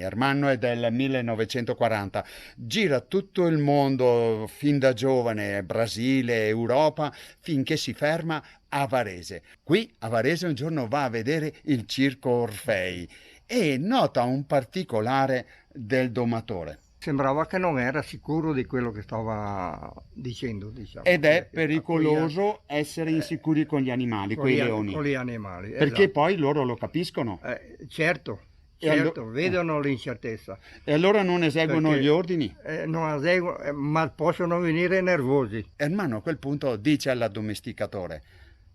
Ermanno è del 1940, gira tutto il mondo fin da giovane, Brasile, Europa, finché si ferma a Varese. Qui a Varese un giorno va a vedere il Circo Orfei e nota un particolare del domatore. Sembrava che non era sicuro di quello che stava dicendo, diciamo. Ed è Perché pericoloso essere insicuri con gli animali, con i leoni, con gli animali, perché esatto. poi loro lo capiscono Certo, E allo- certo, vedono l'incertezza. e allora non eseguono Perché gli ordini. non eseguono, ma possono venire nervosi. Ermanno a quel punto dice all'addomesticatore: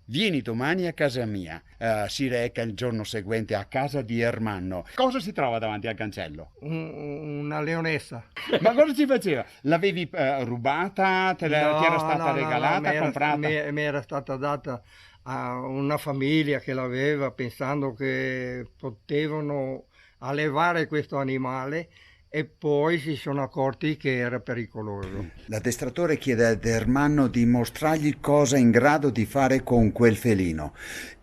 vieni domani a casa mia. Si reca il giorno seguente a casa di Ermanno. Cosa si trova davanti al cancello? Una leonessa. Ma cosa ci faceva? L'avevi rubata? Ti era stata No, regalata, comprata? mi era stata data a una famiglia che l'aveva pensando che potevano allevare questo animale e poi si sono accorti che era pericoloso. L'addestratore chiede ad Ermanno di mostrargli cosa è in grado di fare con quel felino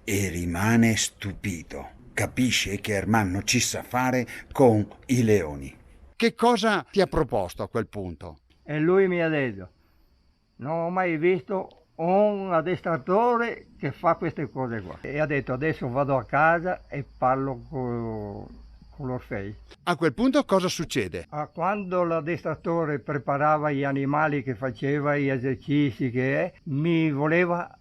e rimane stupito. Capisce che Ermanno ci sa fare con i leoni. Che cosa ti ha proposto a quel punto? E lui mi ha detto, non ho mai visto un addestratore che fa queste cose qua. E ha detto, adesso vado a casa e parlo con l'Orfei. A quel punto cosa succede? Quando l'addestratore preparava gli animali, che faceva gli esercizi, mi voleva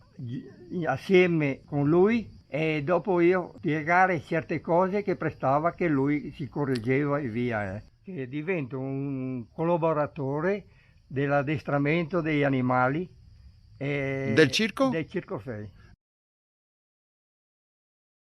assieme con lui e dopo io spiegare certe cose che prestava, che lui si correggeva e via. Che divento un collaboratore dell'addestramento degli animali Del circo? del Circo Orfei.